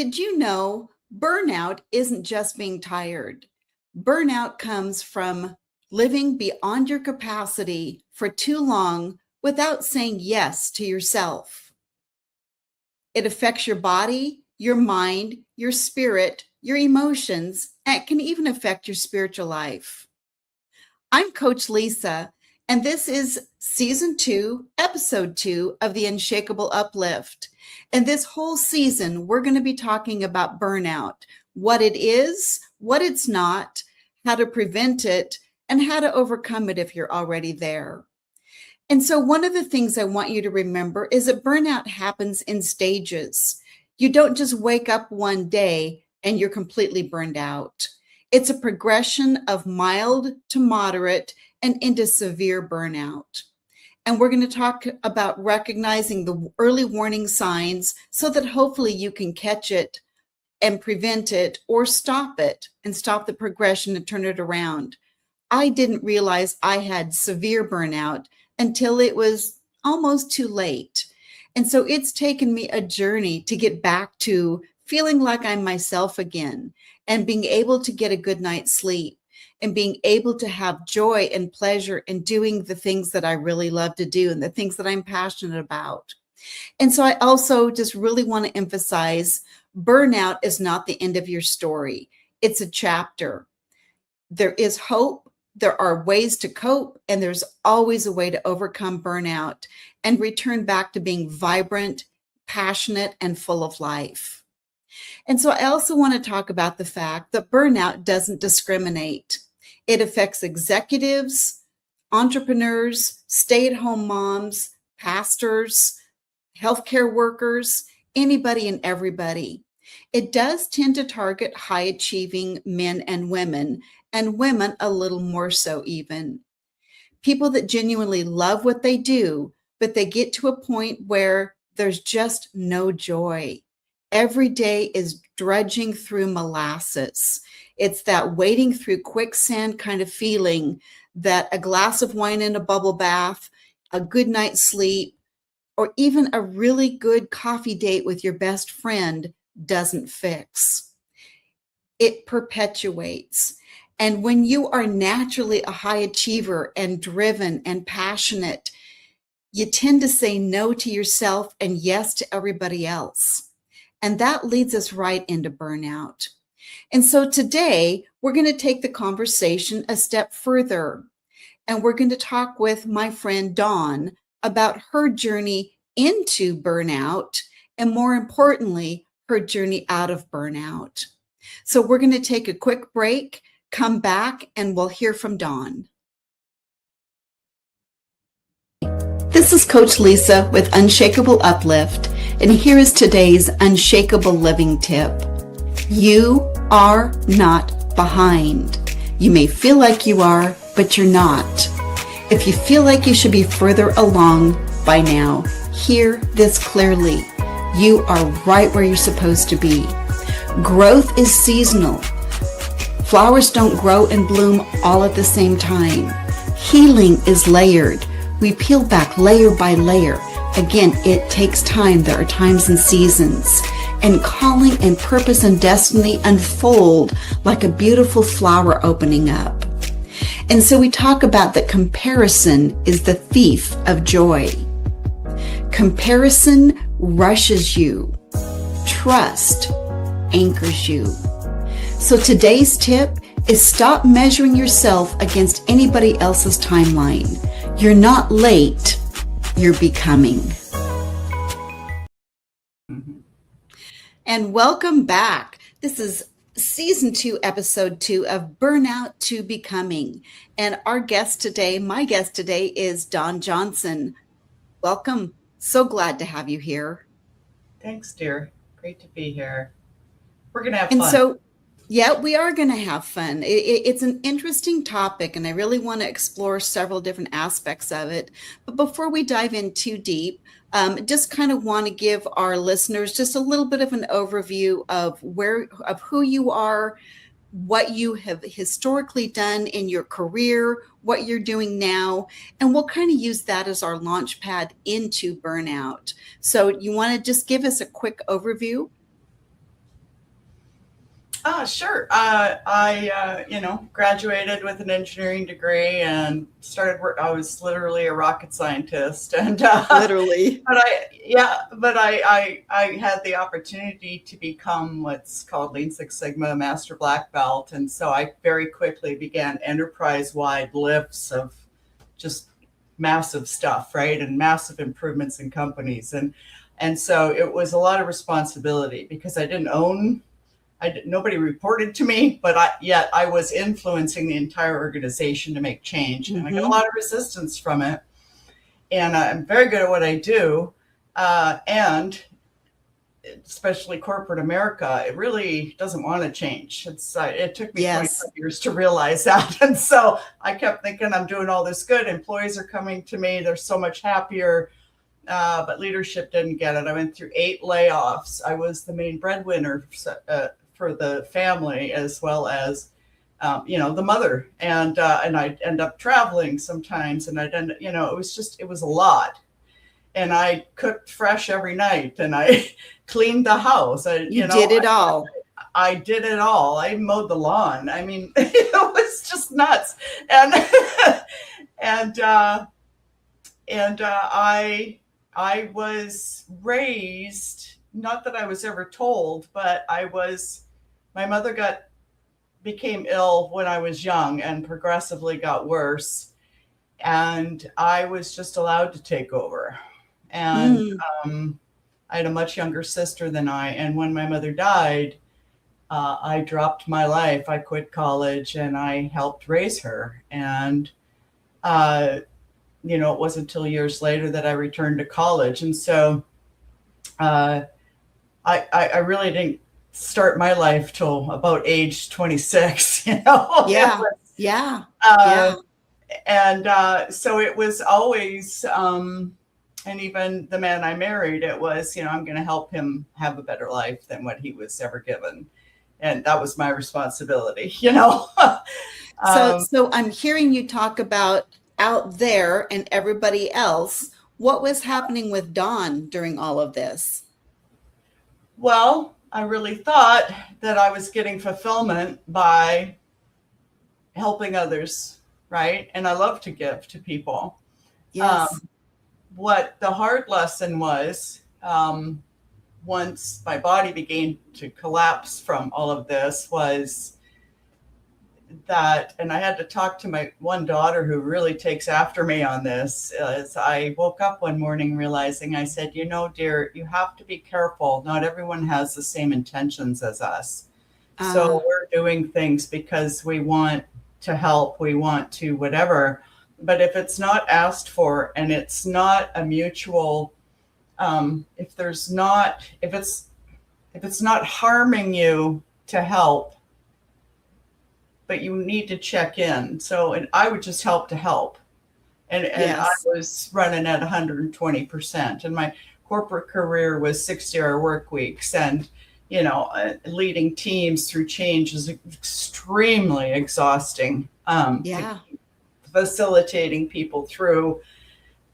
Did you know burnout isn't just being tired? Burnout comes from living beyond your capacity for too long without saying yes to yourself. It affects your body, your mind, your spirit, your emotions, and it can even affect your spiritual life. I'm Coach Lysa, and this is Season 2, Episode 2 of the Unshakeable Uplift. And this whole season, we're going to be talking about burnout, what it is, what it's not, how to prevent it, and how to overcome it if you're already there. And so one of the things I want you to remember is that burnout happens in stages. You don't just wake up one day and you're completely burned out. It's a progression of mild to moderate and into severe burnout. And we're going to talk about recognizing the early warning signs so that hopefully you can catch it and prevent it or stop it and stop the progression and turn it around. I didn't realize I had severe burnout until it was almost too late. And so it's taken me a journey to get back to feeling like I'm myself again and being able to get a good night's sleep and being able to have joy and pleasure in doing the things that I really love to do and the things that I'm passionate about. And so I also just really want to emphasize burnout is not the end of your story. It's a chapter. There is hope. There are ways to cope, and there's always a way to overcome burnout and return back to being vibrant, passionate, and full of life. And so I also want to talk about the fact that burnout doesn't discriminate. It affects executives, entrepreneurs, stay-at-home moms, pastors, healthcare workers, anybody and everybody. It does tend to target high-achieving men and women a little more so even. People that genuinely love what they do, but they get to a point where there's just no joy. Every day is drudging through molasses. It's that wading through quicksand kind of feeling that a glass of wine in a bubble bath, a good night's sleep, or even a really good coffee date with your best friend doesn't fix. It perpetuates. And when you are naturally a high achiever and driven and passionate, you tend to say no to yourself and yes to everybody else. And that leads us right into burnout. And so today, we're going to take the conversation a step further. And we're going to talk with my friend Dawn about her journey into burnout and, more importantly, her journey out of burnout. So we're going to take a quick break, come back, and we'll hear from Dawn. This is Coach Lysa with Unshakeable Uplift, and here is today's Unshakable Living Tip. You are not behind. You may feel like you are, but you're not. If you feel like you should be further along by now, hear this clearly. You are right where you're supposed to be. Growth is seasonal. Flowers don't grow and bloom all at the same time. Healing is layered. We peel back layer by layer. Again, it takes time. There are times and seasons. And calling and purpose and destiny unfold like a beautiful flower opening up. And so we talk about that comparison is the thief of joy. Comparison rushes you. Trust anchors you. So today's tip is stop measuring yourself against anybody else's timeline. You're not late, you're becoming. And welcome back. This is Season 2, Episode 2 of Burnout to Becoming. And our guest today, my guest today is Dawn Johnson. Welcome. So glad to have you here. Thanks, dear. Great to be here. We're going to have And fun. so, yeah, we are going to have fun. It's an interesting topic, and I really want to explore several different aspects of it. But before we dive in too deep, just kind of want to give our listeners just a little bit of an overview of who you are, what you have historically done in your career, what you're doing now, and we'll kind of use that as our launch pad into burnout. So you want to just give us a quick overview? Sure. Graduated with an engineering degree and started work. I was literally a rocket scientist, and Literally. but I had the opportunity to become what's called Lean Six Sigma Master Black Belt, and so I very quickly began enterprise-wide lifts of just massive stuff, right, and massive improvements in companies, and so it was a lot of responsibility because I didn't own. Nobody reported to me, but yet I was influencing the entire organization to make change. And I got a lot of resistance from it. And I'm very good at what I do. And especially corporate America, it really doesn't want to change. It took me 25 years to realize that. And so I kept thinking I'm doing all this good. Employees are coming to me. They're so much happier. But leadership didn't get it. I went through 8 layoffs. I was the main breadwinner for the family, as well as, the mother. And I'd end up traveling sometimes, and it was a lot. And I cooked fresh every night, and I cleaned the house. You did it all. I did it all. I mowed the lawn. I mean, it was just nuts. And I was raised, not that I was ever told, but my mother became ill when I was young and progressively got worse. And I was just allowed to take over. And I had a much younger sister than I. And when my mother died, I dropped my life. I quit college and I helped raise her. And, it wasn't until years later that I returned to college. And so I really didn't start my life till about age 26, Yeah. So it was always, and even the man I married, it was, I'm going to help him have a better life than what he was ever given. And that was my responsibility, So I'm hearing you talk about out there and everybody else. What was happening with Dawn during all of this? Well, I really thought that I was getting fulfillment by helping others, right? And I love to give to people. Yes. What the hard lesson was, once my body began to collapse from all of this, was that, and I had to talk to my one daughter who really takes after me on this, as I woke up one morning realizing, I said, dear, you have to be careful. Not everyone has the same intentions as us. So we're doing things because we want to help, we want to whatever. But if it's not asked for and it's not a mutual, if it's not harming you to help, but you need to check in. So, and I would just help to help. And I was running at 120%. And my corporate career was 60-hour work weeks. And, leading teams through change is extremely exhausting. Facilitating people through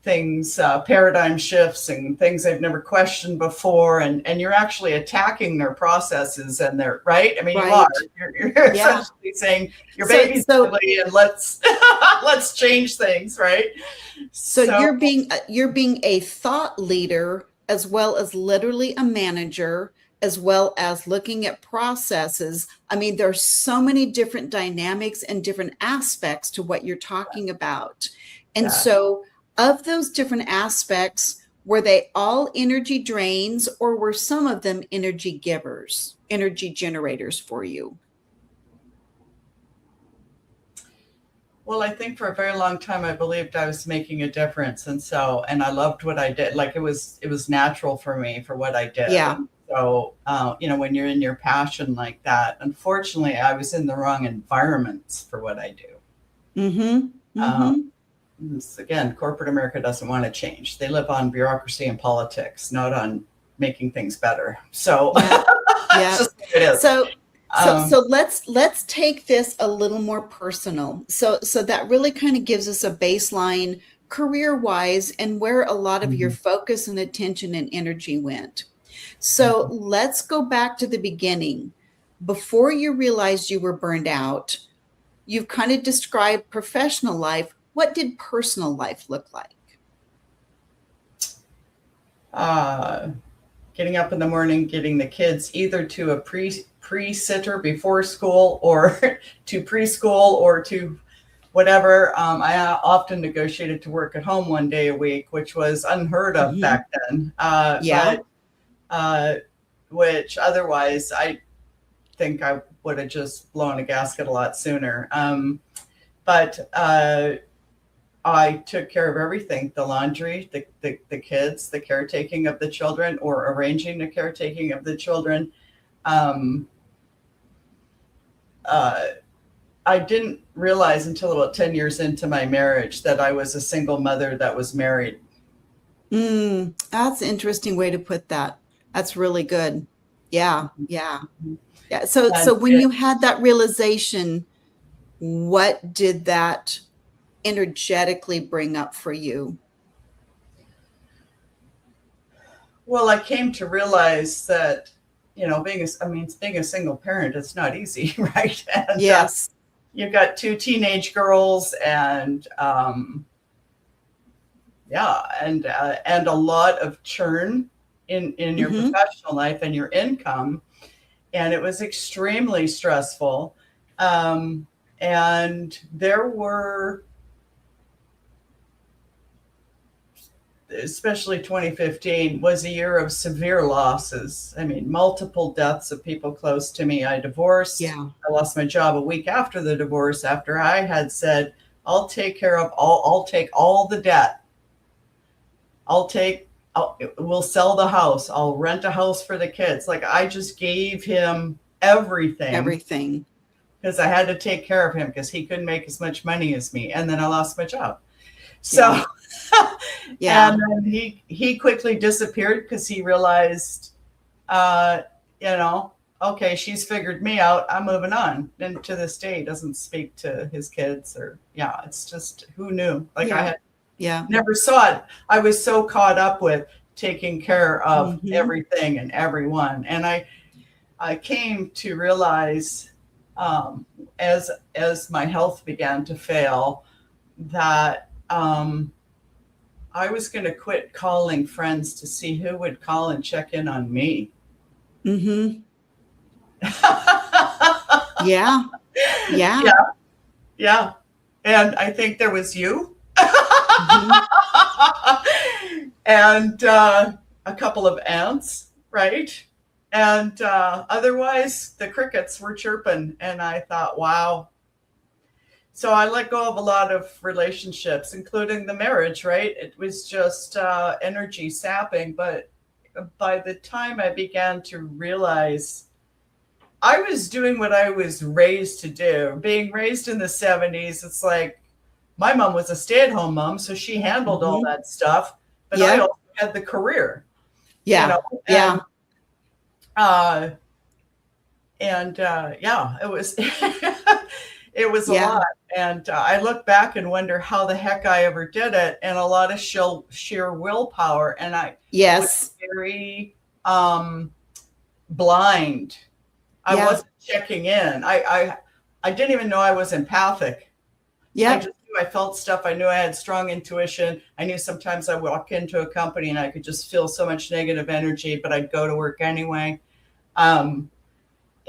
things, paradigm shifts and things they've never questioned before. And you're actually attacking their processes and their, right? I mean, right. You're essentially saying your baby's ugly and let's change things, right? So you're being a thought leader, as well as literally a manager, as well as looking at processes. I mean, there's so many different dynamics and different aspects to what you're talking about. And so of those different aspects, were they all energy drains, or were some of them energy givers, energy generators for you? Well, I think for a very long time, I believed I was making a difference. And I loved what I did. Like it was natural for me for what I did. Yeah. And so, when you're in your passion like that, unfortunately, I was in the wrong environments for what I do. Again, corporate America doesn't want to change. They live on bureaucracy and politics, not on making things better. So just it is. So let's take this a little more personal. So that really kind of gives us a baseline career-wise and where a lot of your focus and attention and energy went. So let's go back to the beginning. before you realized you were burned out. You've kind of described professional life. What did personal life look like? Getting up in the morning, getting the kids either to a pre-sitter before school or to preschool or to whatever. I often negotiated to work at home one day a week, which was unheard of back then. Yeah. Which otherwise I think I would have just blown a gasket a lot sooner. But I took care of everything, the laundry, the kids, the caretaking of the children, or arranging the caretaking of the children. I didn't realize until about 10 years into my marriage that I was a single mother that was married. That's an interesting way to put that. That's really good. Yeah. Yeah. Yeah. So when you had that realization, what did that energetically bring up for you? Well, I came to realize that, being a single parent, it's not easy, right? And, yes. You've got 2 teenage girls and, and a lot of churn in your professional life and your income. And it was extremely stressful. And there were, especially 2015 was a year of severe losses. I mean, multiple deaths of people close to me. I divorced. Yeah. I lost my job a week after the divorce, after I had said, I'll take all the debt. We'll sell the house. I'll rent a house for the kids. Like, I just gave him everything because I had to take care of him because he couldn't make as much money as me. And then I lost my job. So, yeah. And then he quickly disappeared because he realized, okay, she's figured me out. I'm moving on. And to this day, he doesn't speak to his kids it's just, who knew? Like, I had never saw it. I was so caught up with taking care of everything and everyone. And I came to realize, as my health began to fail, that, I was going to quit calling friends to see who would call and check in on me. Yeah. Yeah. Yeah. And I think there was you and a couple of aunts, right? And otherwise, the crickets were chirping. And I thought, wow. So I let go of a lot of relationships, including the marriage, right? It was just energy sapping. But by the time I began to realize I was doing what I was raised to do, being raised in the 70s, it's like my mom was a stay-at-home mom, so she handled all that stuff. But I also had the career. Yeah. It was it was a lot. And I look back and wonder how the heck I ever did it, and a lot of sheer willpower. And I was very blind. I wasn't checking in. I didn't even know I was empathic. I just knew I felt stuff. I knew I had strong intuition. I knew sometimes I walk into a company and I could just feel so much negative energy, but I'd go to work anyway.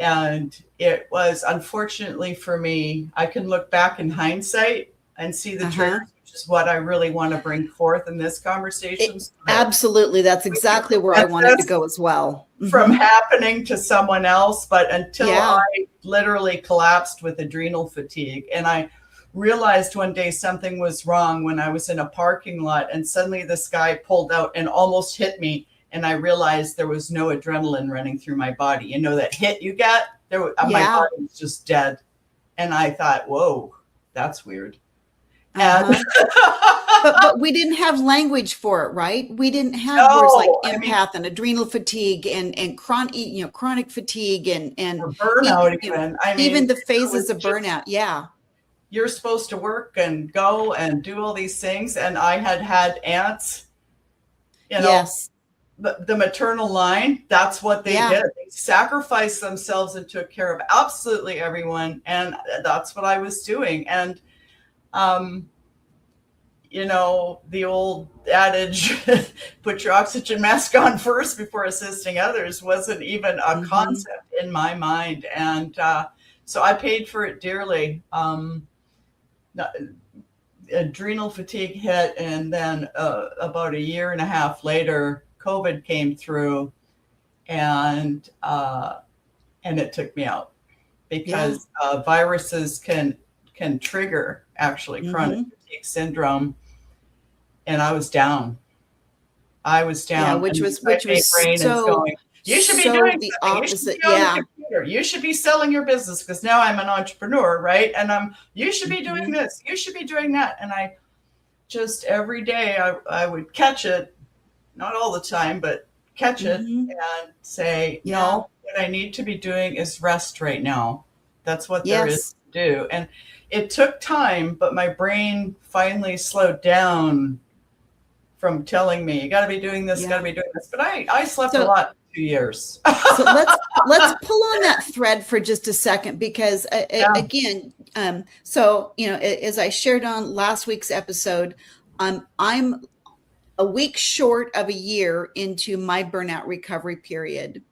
And it was, unfortunately for me, I can look back in hindsight and see the triggers, which is what I really want to bring forth in this conversation. Absolutely. That's exactly where I wanted to go as well. From happening to someone else. But until I literally collapsed with adrenal fatigue, and I realized one day something was wrong when I was in a parking lot, and suddenly this guy pulled out and almost hit me. And I realized there was no adrenaline running through my body. You know, that hit you get? My body was just dead. And I thought, whoa, that's weird. And but we didn't have language for it, right? We didn't have words like empath and adrenal fatigue and chronic fatigue and or burnout even the phases of burnout. Yeah. You're supposed to work and go and do all these things. And I had aunts, the maternal line, that's what they did. They sacrificed themselves and took care of absolutely everyone. And that's what I was doing. And, you know, the old adage, put your oxygen mask on first before assisting others, wasn't even a concept in my mind. And so I paid for it dearly. Adrenal fatigue hit, and then about a year and a half later, COVID came through, and it took me out because viruses can trigger actually chronic fatigue syndrome, and I was down. Yeah, which was so going, you should be doing the something. opposite. You should be selling your business, because now I'm an entrepreneur, right? And you should be doing this. You should be doing that. And I just every day I would catch it, not all the time, but catch it and say, no, what I need to be doing is rest right now. That's what there is to do. And it took time, but my brain finally slowed down from telling me, you got to be doing this, got to be doing this. But I slept a lot. 2 years. So let's pull on that thread for just a second, because again, so, you know, as I shared on last week's episode, I'm a week short of a year into my burnout recovery period.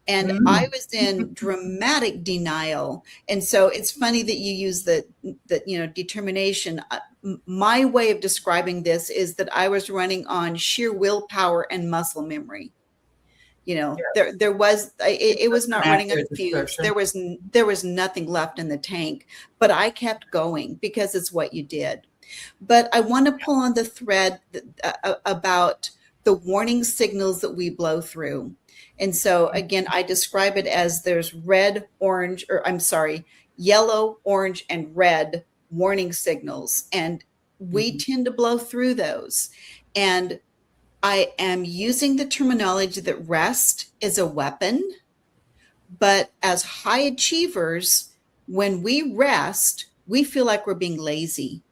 And I was in dramatic denial. And so it's funny that you use the you know, determination. My way of describing this is that I was running on sheer willpower and muscle memory. You know, there was, it was not running on fumes. There was nothing left in the tank, but I kept going because it's what you did. But I want to pull on the thread about the warning signals that we blow through. And so again, I describe it as there's yellow, orange, and red warning signals. And we tend to blow through those. And I am using the terminology that rest is a weapon, but as high achievers, when we rest, we feel like we're being lazy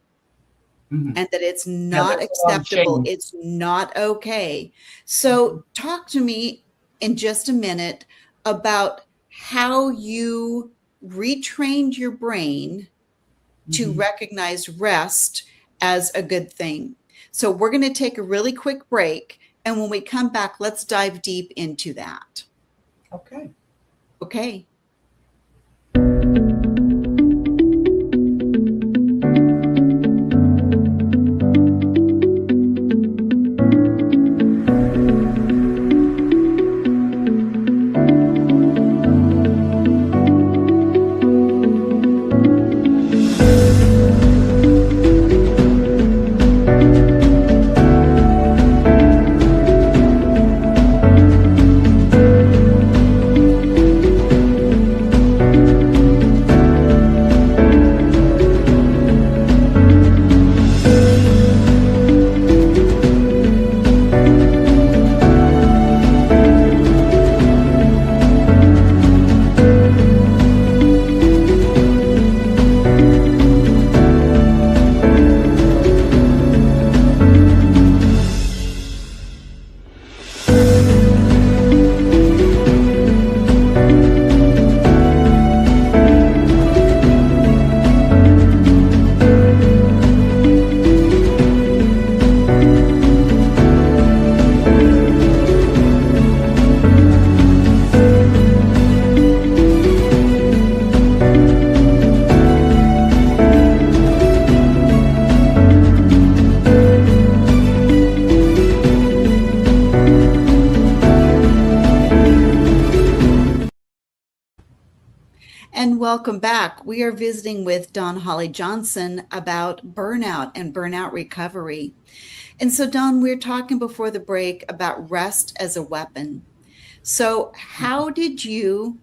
and that it's not acceptable. It's not okay. So talk to me in just a minute about how you retrained your brain to recognize rest as a good thing. So we're going to take a really quick break. And when we come back, let's dive deep into that. Okay. Okay. And welcome back. We are visiting with Dawn Holly Johnson about burnout and burnout recovery. And so, Dawn, we were talking before the break about rest as a weapon. So how did you,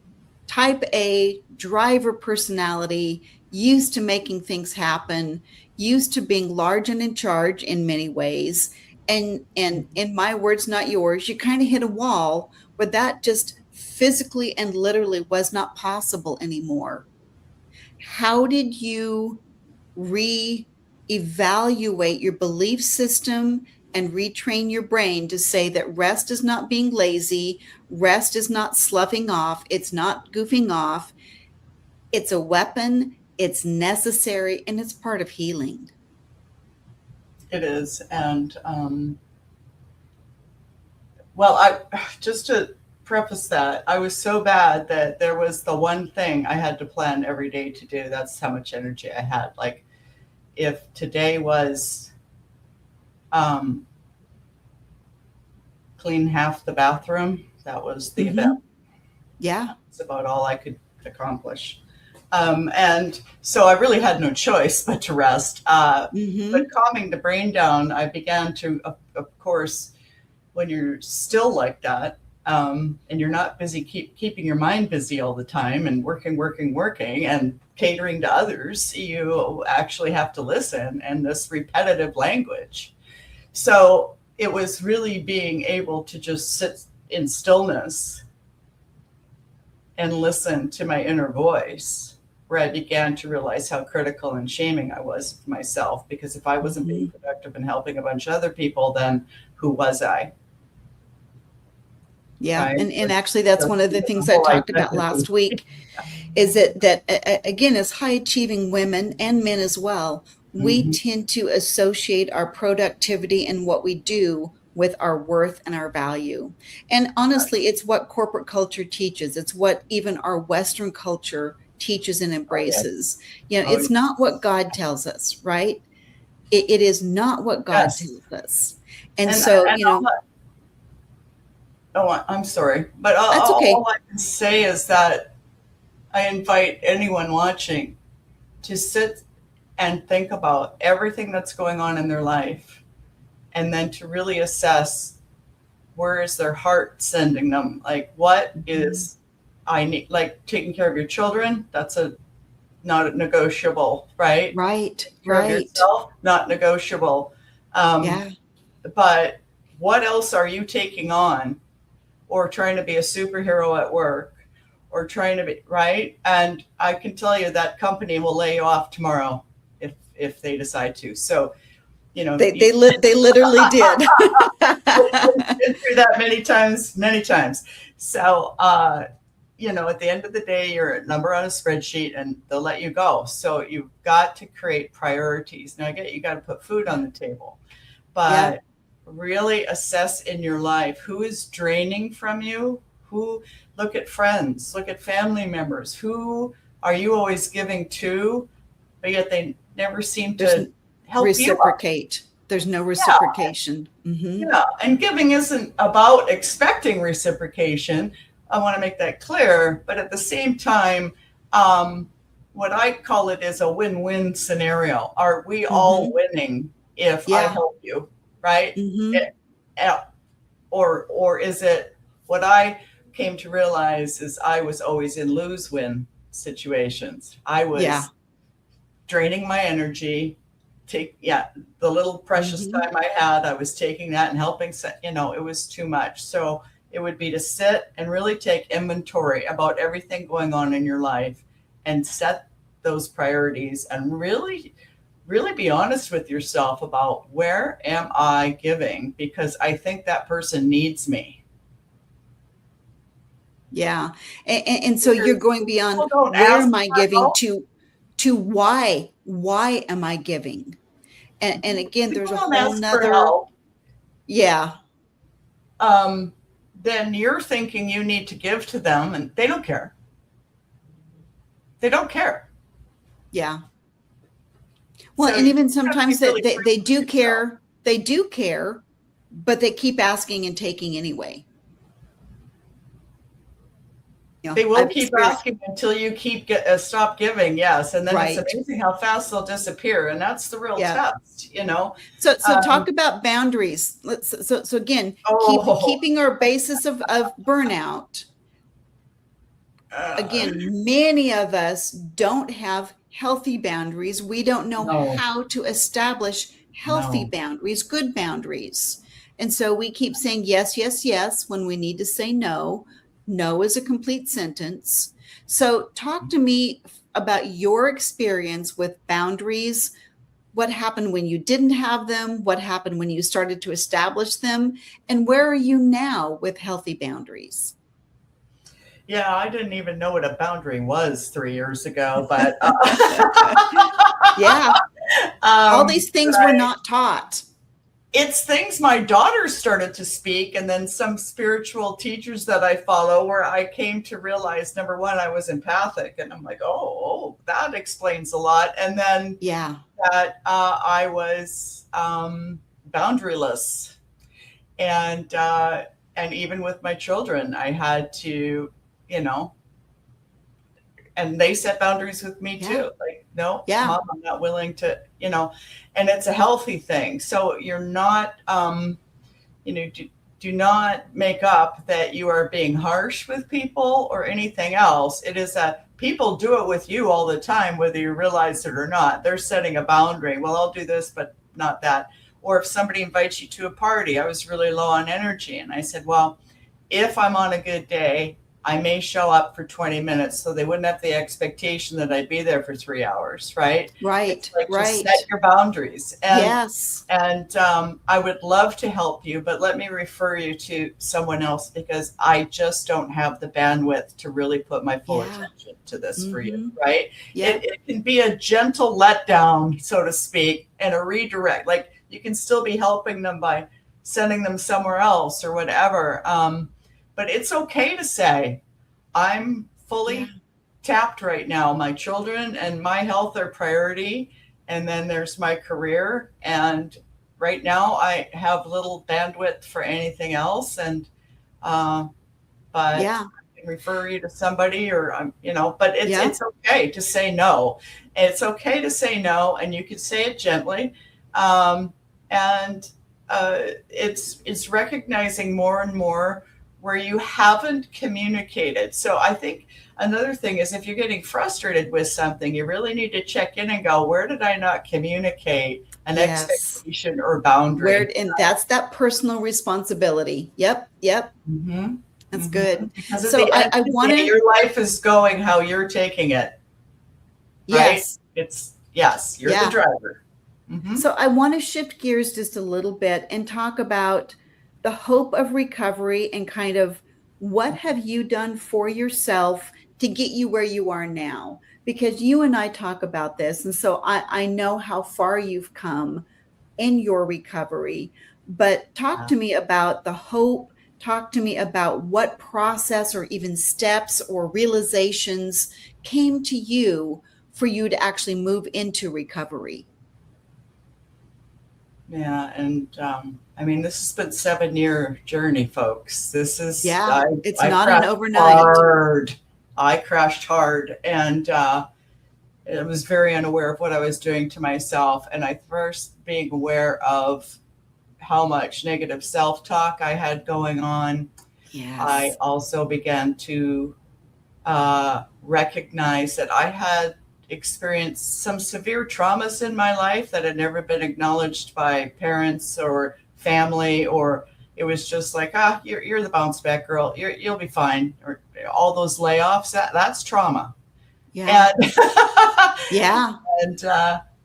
type A, driver personality, used to making things happen, used to being large and in charge in many ways, and in my words, not yours, you kind of hit a wall where that just physically and literally was not possible anymore. How did you reevaluate your belief system and retrain your brain to say that rest is not being lazy, rest is not sloughing off, it's not goofing off. It's a weapon, it's necessary, and it's part of healing. It is. And well, I just to preface that, I was so bad that there was the one thing I had to plan every day to do. That's how much energy I had. Like, if today was clean half the bathroom, that was the event. Yeah. It's about all I could accomplish. And so I really had no choice but to rest. But calming the brain down, I began to, of course, when you're still like that, and you're not busy keeping your mind busy all the time and working and catering to others, you actually have to listen, and this repetitive language. So it was really being able to just sit in stillness and listen to my inner voice, where I began to realize how critical and shaming I was of myself, because if I wasn't being productive and helping a bunch of other people, then who was I? Yeah. Right? And actually, that's one of the things I talked about last week, is that again, as high achieving women and men as well, we tend to associate our productivity and what we do with our worth and our value. And honestly, it's what corporate culture teaches. It's what even our Western culture teaches and embraces. It's not what God tells us, right? It is not what God tells us. And so, I'm sorry, but that's okay. All I can say is that I invite anyone watching to sit and think about everything that's going on in their life, and then to really assess, where is their heart sending them? Like, what is I need? Like, taking care of your children, that's not negotiable, right? Right. Care of yourself, not negotiable. But what else are you taking on, or trying to be a superhero at work, or trying to be right? And I can tell you that company will lay you off tomorrow if they decide to. So, they literally did. Been through that many times. So, at the end of the day, you're a number on a spreadsheet, and they'll let you go. So you've got to create priorities. Now, I get you got to put food on the table, but really assess in your life who is draining from you. Look at friends, look at family members. Who are you always giving to, but yet they never seem to help reciprocate. There's no reciprocation. And giving isn't about expecting reciprocation. I want to make that clear. But at the same time, what I call it is a win-win scenario. Are we all winning if I help you, right? Or is it, what I came to realize is I was always in lose-win situations. I was draining my energy, the little precious time I had, I was taking that and helping, it was too much. So it would be to sit and really take inventory about everything going on in your life and set those priorities, and really, really be honest with yourself about, where am I giving? Because I think that person needs me. Yeah. And so you're going beyond, where am I giving, to why am I giving? And again, there's a whole nother, then you're thinking you need to give to them, and they don't care. They don't care. Yeah. Well, so, and even sometimes they do care, but they keep asking and taking anyway. They will keep asking until you stop giving. Yes. And then it's amazing how fast they'll disappear. And that's the real test, So talk about boundaries. So again, keeping our basis of burnout. Again, many of us don't have healthy boundaries. We don't know how to establish healthy boundaries, good boundaries. And so we keep saying yes, yes, yes, when we need to say no. No is a complete sentence. So talk to me about your experience with boundaries What happened when you didn't have them? What happened when you started to establish them? And where are you now with healthy boundaries? Yeah, I didn't even know what a boundary was 3 years ago, but Yeah, all these but things were not taught. it's things my daughter started to speak, and then some spiritual teachers that I follow, where I came to realize, number one, I was empathic, and I'm like, oh, that explains a lot. And then Yeah, that I was boundaryless, and even with my children, I had to, you know, and they set boundaries with me yeah, too. Like, no, yeah, mom, I'm not willing to, you know, and it's a healthy thing. So you're not, you know, do not make up that you are being harsh with people or anything else. It is that people do it with you all the time, whether you realize it or not. They're setting a boundary. Well, I'll do this, but not that. Or if somebody invites you to a party, I was really low on energy. And I said, well, if I'm on a good day, I may show up for 20 minutes, so they wouldn't have the expectation that I'd be there for 3 hours, right? right, It's like, just right. set your boundaries. Yes. And I would love to help you, but let me refer you to someone else, because I just don't have the bandwidth to really put my full Yeah. attention to this for you, Mhm. right? Yeah. It can be a gentle letdown, so to speak, and a redirect. Like, you can still be helping them by sending them somewhere else or whatever. But it's okay to say, I'm fully Yeah. tapped right now. My children and my health are priority. And then there's my career. And right now I have little bandwidth for anything else. And, but Yeah. I can refer you to somebody, or, you know, but Yeah. it's okay to say no. It's okay to say no. And you can say it gently. And it's recognizing more and more where you haven't communicated. So I think another thing is, if you're getting frustrated with something, you really need to check in and go, where did I not communicate an Yes. expectation or boundary? And that's that personal responsibility. Yep. Yep. Mm-hmm. That's Mm-hmm. good. Because So I want to. your life is going how you're taking it, right? Yes. Yes, you're Yeah. the driver. Mm-hmm. So I want to shift gears just a little bit and talk about the hope of recovery, and kind of what have you done for yourself to get you where you are now? Because you and I talk about this, and so I know how far you've come in your recovery. But talk to me about the hope. Talk to me about what process or even steps or realizations came to you for you to actually move into recovery. Yeah, and I mean, this has been a 7-year journey, folks. This is It's I not an crashed overnight. hard. I crashed hard, and I was very unaware of what I was doing to myself. And I first being aware of how much negative self-talk I had going on. Yes. I also began to recognize that I had experienced some severe traumas in my life that had never been acknowledged by parents or family, or it was just like, you're the bounce back girl, you'll be fine, or all those layoffs, that's trauma. Yeah. And Yeah.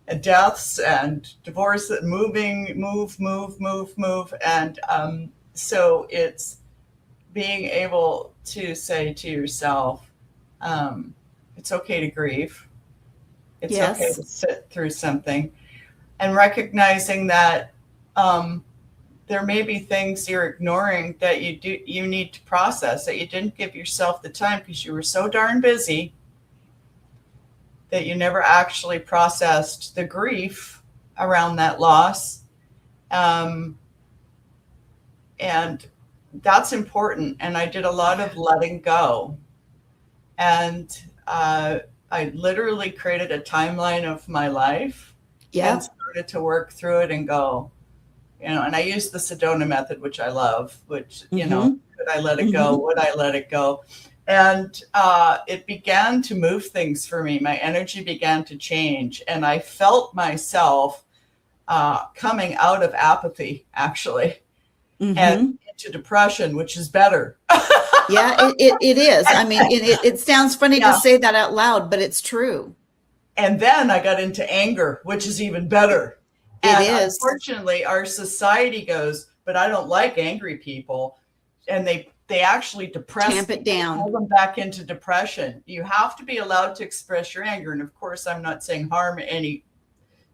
and deaths and divorce, move. And so it's being able to say to yourself, it's okay to grieve. It's Yes. okay to sit through something, and recognizing that there may be things you're ignoring that you need to process, that you didn't give yourself the time because you were so darn busy that you never actually processed the grief around that loss. And that's important. And I did a lot of letting go. And I literally created a timeline of my life. Yeah. And started to work through it and go, and I used the Sedona method, which I love, which, could I let it go? Would I let it go? And it began to move things for me. My energy began to change, and I felt myself coming out of apathy, actually, and into depression, which is better. Yeah, it is. I mean, it sounds funny to say that out loud, but it's true. And then I got into anger, which is even better. It And is. unfortunately, our society goes, but I don't like angry people. And they actually depress Tamp it down. pull them back into depression. You have to be allowed to express your anger. And of course, I'm not saying harm any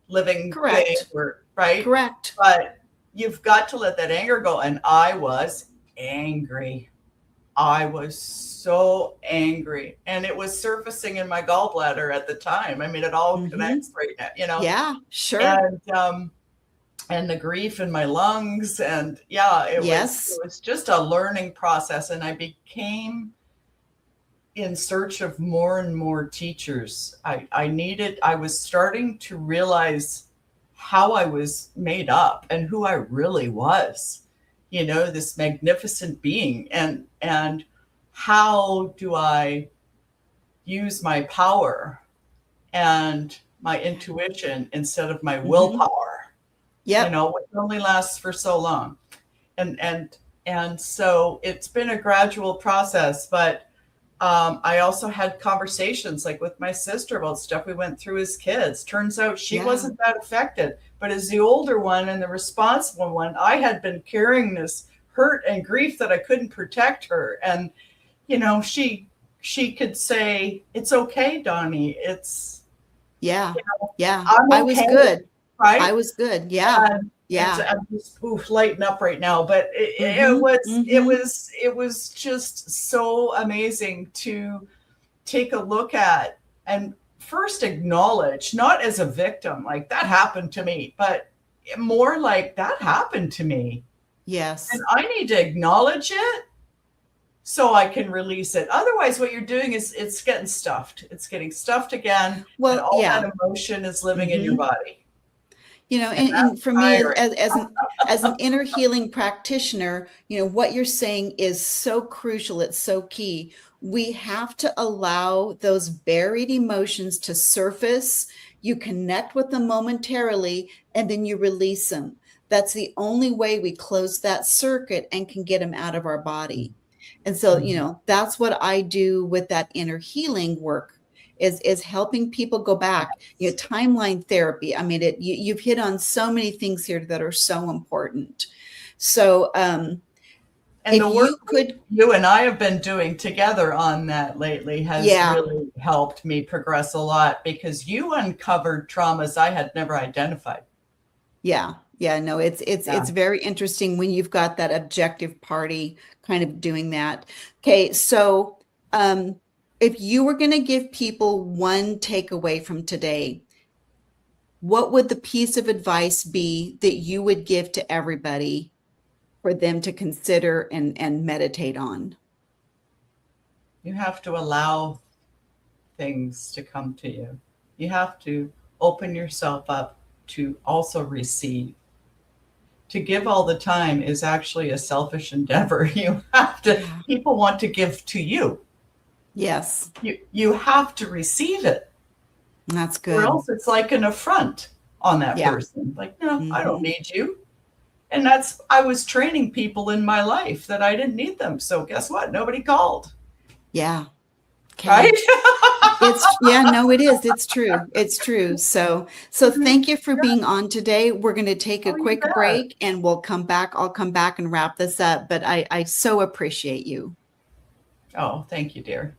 living Correct. thing, right? Correct. But you've got to let that anger go. And I was angry. I was so angry, and it was surfacing in my gallbladder at the time. I mean, it all connects right now, you know? Yeah, sure. And the grief in my lungs. And yeah, it was just a learning process. And I became in search of more and more teachers. I was starting to realize how I was made up and who I really was. You know, this magnificent being, and how do I use my power and my intuition instead of my willpower? Yeah, you know, which only lasts for so long. And so it's been a gradual process, but I also had conversations like with my sister about stuff we went through as kids. Turns out she wasn't that affected, but as the older one and the responsible one, I had been carrying this hurt and grief that I couldn't protect her. And, you know, she could say, "It's okay, Donnie. It's, yeah, you know, yeah. I'm I was okay." good. Right? I was good. Yeah. I'm just lighting up right now, but it was just so amazing to take a look at and first acknowledge, not as a victim, like that happened to me, but more like that happened to me. Yes. And I need to acknowledge it so I can release it. Otherwise, what you're doing is it's getting stuffed. It's getting stuffed again. Well, and all that emotion is living in your body. You know, and for me, as an inner healing practitioner, you know, what you're saying is so crucial. It's so key. We have to allow those buried emotions to surface. You connect with them momentarily, and then you release them. That's the only way we close that circuit and can get them out of our body. And so, you know, that's what I do with that inner healing work. Is helping people go back. You know, timeline therapy. I mean, you've hit on so many things here that are so important. So, and the work you and I have been doing together on that lately has really helped me progress a lot, because you uncovered traumas I had never identified. Yeah. No, it's very interesting when you've got that objective party kind of doing that. Okay, so if you were going to give people one takeaway from today, what would the piece of advice be that you would give to everybody for them to consider and meditate on? You have to allow things to come to you. You have to open yourself up to also receive. To give all the time is actually a selfish endeavor. You have to, people want to give to you. Yes. You have to receive it. That's good. Or else it's like an affront on that person. Like, no, I don't need you. And I was training people in my life that I didn't need them. So guess what? Nobody called. Yeah. Okay. Right? It is. It's true. It's true. So thank you for being on today. We're going to take a quick break and we'll come back. I'll come back and wrap this up, but I so appreciate you. Oh, thank you, dear.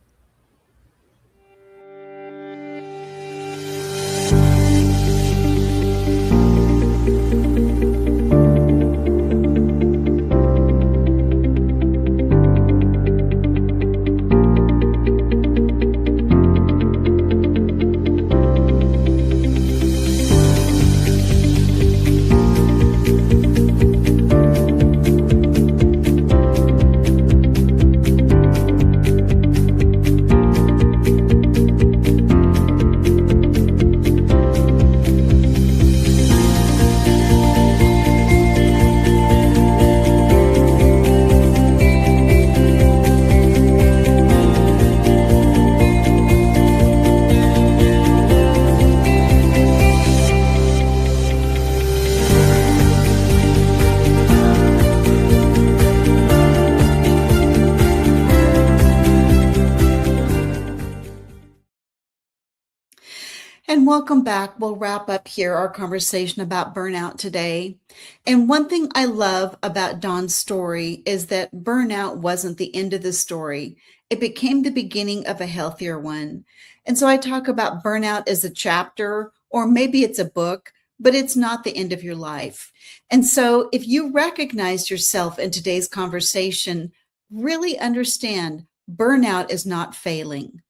welcome back. We'll wrap up here our conversation about burnout today. And one thing I love about Dawn's story is that burnout wasn't the end of the story. It became the beginning of a healthier one. And so I talk about burnout as a chapter, or maybe it's a book, but it's not the end of your life. And so if you recognize yourself in today's conversation, really understand burnout is not failing.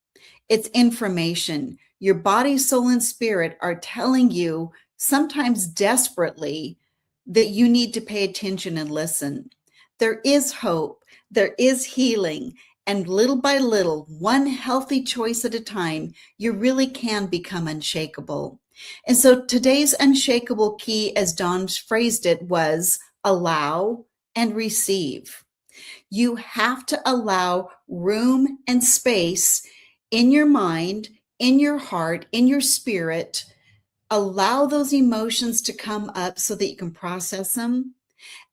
It's information. Your body, soul, and spirit are telling you, sometimes desperately, that you need to pay attention and listen. There is hope, there is healing, and little by little, one healthy choice at a time, you really can become unshakable. And so today's unshakable key, as Dawn phrased it, was allow and receive. You have to allow room and space in your mind, in your heart, in your spirit. Allow those emotions to come up so that you can process them,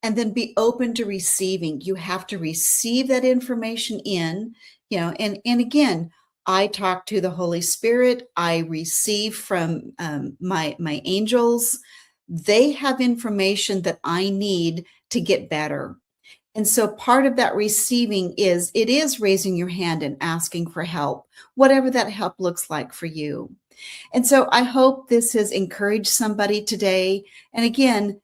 and then be open to receiving. You have to receive that information in, and again, I talk to the Holy Spirit. I receive from my angels. They have information that I need to get better. And so part of that receiving is raising your hand and asking for help, whatever that help looks like for you. And so I hope this has encouraged somebody today. And again,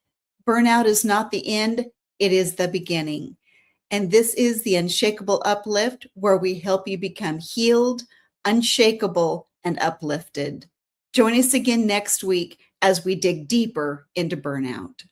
burnout is not the end, it is the beginning. And this is the Unshakable Uplift, where we help you become healed, unshakable, and uplifted. Join us again next week as we dig deeper into burnout.